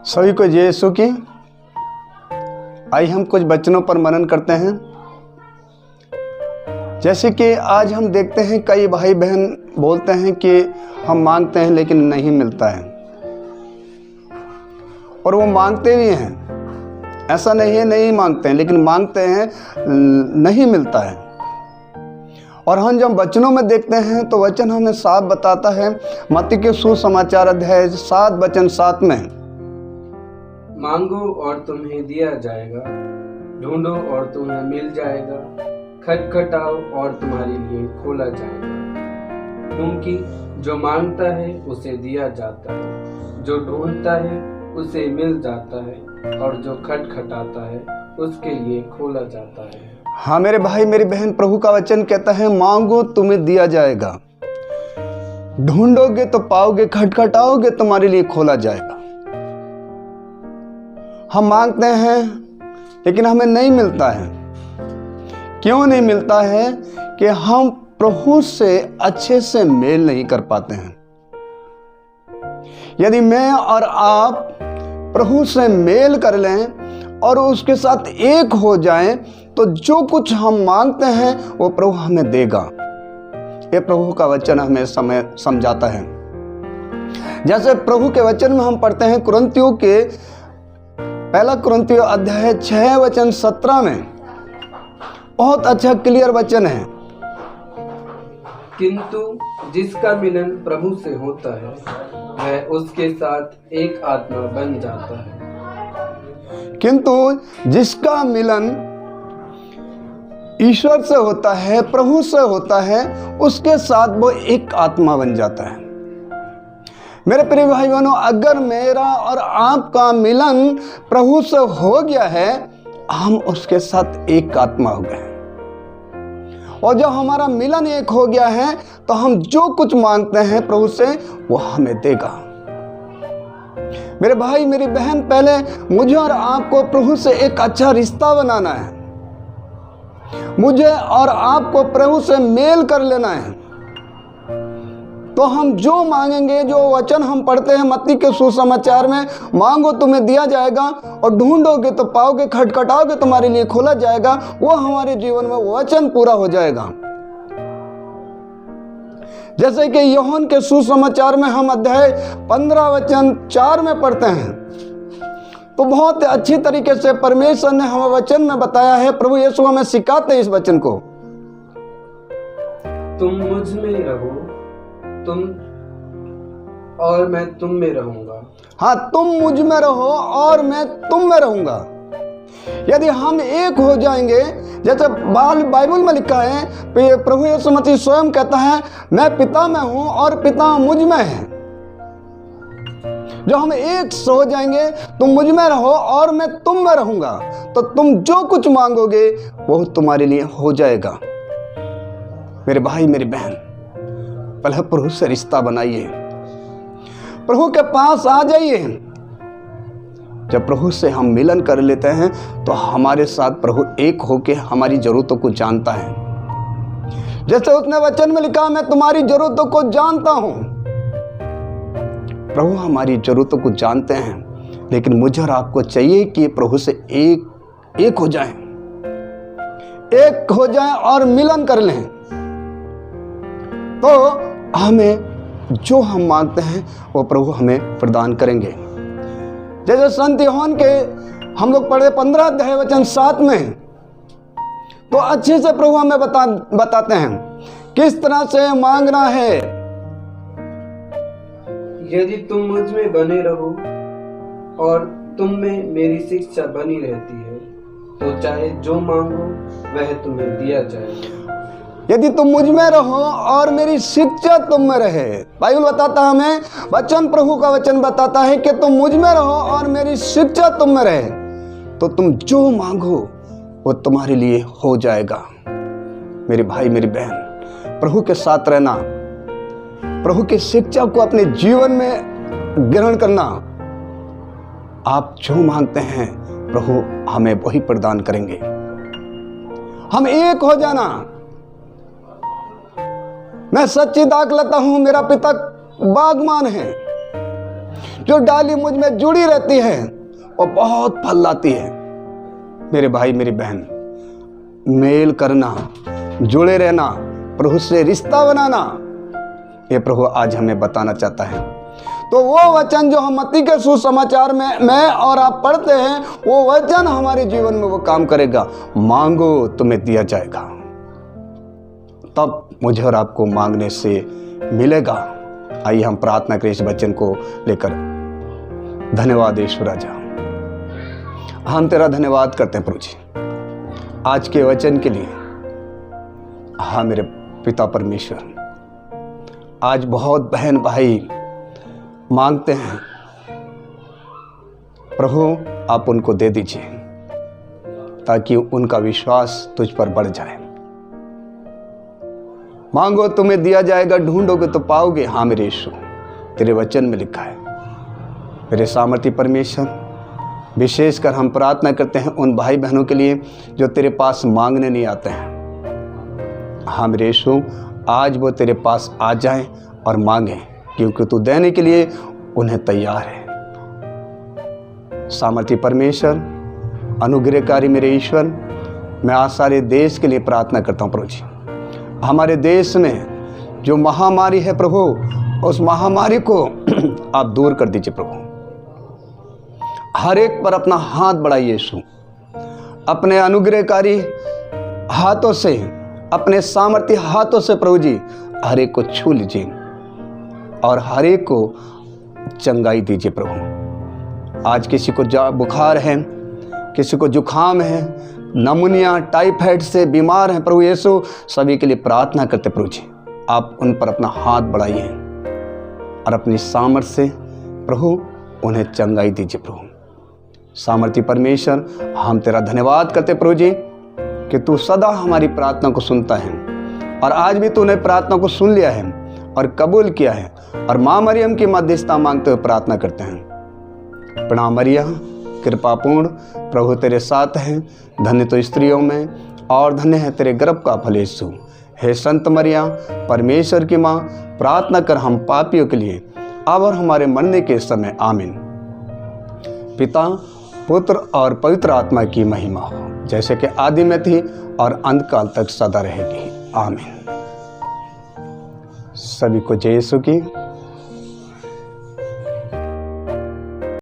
सभी को जय यीशु की। आइए हम कुछ वचनों पर मनन करते हैं। जैसे कि आज हम देखते हैं कई भाई बहन बोलते हैं कि हम मांगते हैं लेकिन नहीं मिलता है, और वो मांगते भी हैं। ऐसा नहीं है नहीं मांगते हैं, लेकिन मांगते हैं नहीं मिलता है। और हम जब वचनों में देखते हैं तो वचन हमें साफ बताता है। मत्ती के सुसमाचार अध्याय 7 वचन 7 में, मांगो और तुम्हें दिया जाएगा, ढूंढो और तुम्हें मिल जाएगा, खटखटाओ और तुम्हारे लिए खोला जाएगा। क्योंकि जो मांगता है उसे दिया जाता है, जो ढूंढता है उसे मिल जाता है, और जो खटखटाता है उसके लिए खोला जाता है। हाँ मेरे भाई मेरी बहन, प्रभु का वचन कहता है मांगो तुम्हें दिया जाएगा, ढूंढोगे तो पाओगे, खटखटाओगे तुम्हारे लिए खोला जाएगा। हम मांगते हैं लेकिन हमें नहीं मिलता है। क्यों नहीं मिलता है? कि हम प्रभु से अच्छे से मेल नहीं कर पाते हैं। यदि मैं और आप प्रभु से मेल कर लें और उसके साथ एक हो जाएं, तो जो कुछ हम मांगते हैं वो प्रभु हमें देगा। ये प्रभु का वचन हमें समझाता है। जैसे प्रभु के वचन में हम पढ़ते हैं कुरिन्थियों के पहला कुरिन्थियों अध्याय 6 वचन 17 में, बहुत अच्छा क्लियर वचन है। किंतु जिसका मिलन प्रभु से होता है वह उसके साथ एक आत्मा बन जाता है। किंतु जिसका मिलन ईश्वर से होता है, प्रभु से होता है, उसके साथ वो एक आत्मा बन जाता है। मेरे प्रिय भाई बहनों, अगर मेरा और आपका मिलन प्रभु से हो गया है, हम उसके साथ एक आत्मा हो गए। और जब हमारा मिलन एक हो गया है तो हम जो कुछ मांगते हैं प्रभु से वो हमें देगा। मेरे भाई मेरी बहन, पहले मुझे और आपको प्रभु से एक अच्छा रिश्ता बनाना है। मुझे और आपको प्रभु से मेल कर लेना है। तो हम जो मांगेंगे, जो वचन हम पढ़ते हैं मत्ती के सुसमाचार में, मांगो तुम्हें दिया जाएगा और ढूंढोगे तो पाओगे, खटखटाओगे तुम्हारे लिए खोला जाएगा, वो हमारे जीवन में वचन पूरा हो जाएगा। जैसे कि यूहन्ना के सुसमाचार में हम अध्याय 15 वचन 4 में पढ़ते हैं, तो बहुत अच्छी तरीके से परमेश्वर ने हमें वचन में बताया है। प्रभु यीशु हमें सिखाते हैं इस वचन को। तुम मुझ में रहो, तुम और मैं तुम में रहूंगा। हाँ, तुम मुझ में रहो और मैं तुम में रहूंगा। यदि हम एक हो जाएंगे, जैसे बाइबल में लिखा है, प्रभु यीशु मसीह स्वयं कहता है मैं पिता में हूं और पिता मुझ में है। जो हम एक हो जाएंगे, तुम मुझ में रहो और मैं तुम में रहूंगा, तो तुम जो कुछ मांगोगे वो तुम्हारे लिए हो जाएगा। मेरे भाई मेरी बहन, पहले प्रभु से रिश्ता बनाइए, प्रभु के पास आ जाइए। जब प्रभु से हम मिलन कर लेते हैं तो हमारे साथ प्रभु एक होकर हमारी जरूरतों को जानता है। जैसे उसने वचन में लिखा, मैं तुम्हारी जरूरतों को जानता हूं। प्रभु हमारी जरूरतों को जानते हैं, लेकिन मुझे और आपको चाहिए कि प्रभु से एक हो जाएं, एक हो जाएं और मिलन कर लें। तो हमें जो हम मांगते हैं वो प्रभु हमें प्रदान करेंगे। जैसे संत यूहन्ना के हम लोग पढ़े 15 अध्याय वचन 7 में, तो अच्छे से प्रभु हमें बताते हैं किस तरह से मांगना है। यदि तुम मुझ में बने रहो और तुम में मेरी शिक्षा बनी रहती है, तो चाहे जो मांगो वह तुम्हें दिया जाएगा। यदि तुम मुझ में रहो और मेरी शिक्षा तुम में रहे, बाइबल बताता है हमें, वचन प्रभु का वचन बताता है कि तुम मुझ में रहो और मेरी शिक्षा तुम में रहे, तो तुम जो मांगो वो तुम्हारे लिए हो जाएगा। मेरे भाई मेरी बहन, प्रभु के साथ रहना, प्रभु की शिक्षा को अपने जीवन में ग्रहण करना, आप जो मांगते हैं प्रभु हमें वही प्रदान करेंगे। हम एक हो जाना। मैं सच्ची दाख लेता हूं, मेरा पिता बागमान है। जो डाली मुझ में जुड़ी रहती है वो बहुत फल लाती है। मेरे भाई मेरी बहन, मेल करना, जुड़े रहना, प्रभु से रिश्ता बनाना, ये प्रभु आज हमें बताना चाहता है। तो वो वचन जो हम मत्ती के सुसमाचार में मैं और आप पढ़ते हैं, वो वचन हमारे जीवन में वो काम करेगा। मांगो तुम्हें दिया जाएगा, तब मुझे और आपको मांगने से मिलेगा। आइए हम प्रार्थना करें इस वचन को लेकर। धन्यवाद ईश्वर राजा, हम तेरा धन्यवाद करते हैं प्रभु जी आज के वचन के लिए। हाँ मेरे पिता परमेश्वर, आज बहुत बहन भाई मांगते हैं प्रभु, आप उनको दे दीजिए ताकि उनका विश्वास तुझ पर बढ़ जाए। मांगो तुम्हें दिया जाएगा, ढूंढोगे तो पाओगे। हाँ मेरे यीशु, तेरे वचन में लिखा है। मेरे सामर्थी परमेश्वर, विशेषकर हम प्रार्थना करते हैं उन भाई बहनों के लिए जो तेरे पास मांगने नहीं आते हैं। हाँ मेरे यीशु, आज वो तेरे पास आ जाएं और मांगें, क्योंकि तू देने के लिए उन्हें तैयार है। सामर्थी परमेश्वर, अनुग्रहकारी मेरे ईश्वर, मैं आज सारे देश के लिए प्रार्थना करता हूँ प्रभु जी। हमारे देश में जो महामारी है प्रभु, उस महामारी को आप दूर कर दीजिए प्रभु। हर एक पर अपना हाथ बढ़ाइए यीशु, अपने अनुग्रहकारी हाथों से, अपने सामर्थ्य हाथों से प्रभु जी हर एक को छू लीजिए और हर एक को चंगाई दीजिए प्रभु। आज किसी को बुखार है, किसी को जुखाम है, नमूनिया टाइफाइड से बीमार हैं प्रभु यीशु, सभी के लिए प्रार्थना करते प्रभु जी। आप उन पर अपना हाथ बढ़ाइए और अपनी सामर्थ्य से प्रभु उन्हें चंगाई दीजिए प्रभु। सामर्थ्य परमेश्वर, हम तेरा धन्यवाद करते प्रभु जी कि तू सदा हमारी प्रार्थना को सुनता है, और आज भी तूने प्रार्थना को सुन लिया है और कबूल किया है, और माँ मरियम की मध्यस्थता मांगते हुए प्रार्थना करते हैं। प्रणाम मरिया, कृपापूर्ण, प्रभु तेरे साथ हैं, धन्य तो स्त्रियों में और धन्य है तेरे गर्भ का फल यीशु। हे संत मरिया, परमेश्वर की माँ, प्रार्थना कर हम पापियों के लिए अब और हमारे मरने के समय। आमीन। पिता, पुत्र और पवित्र आत्मा की महिमा हो, जैसे कि आदि में थी और अंत काल तक सदा रहेगी। आमीन। सभी को जय यीशु की।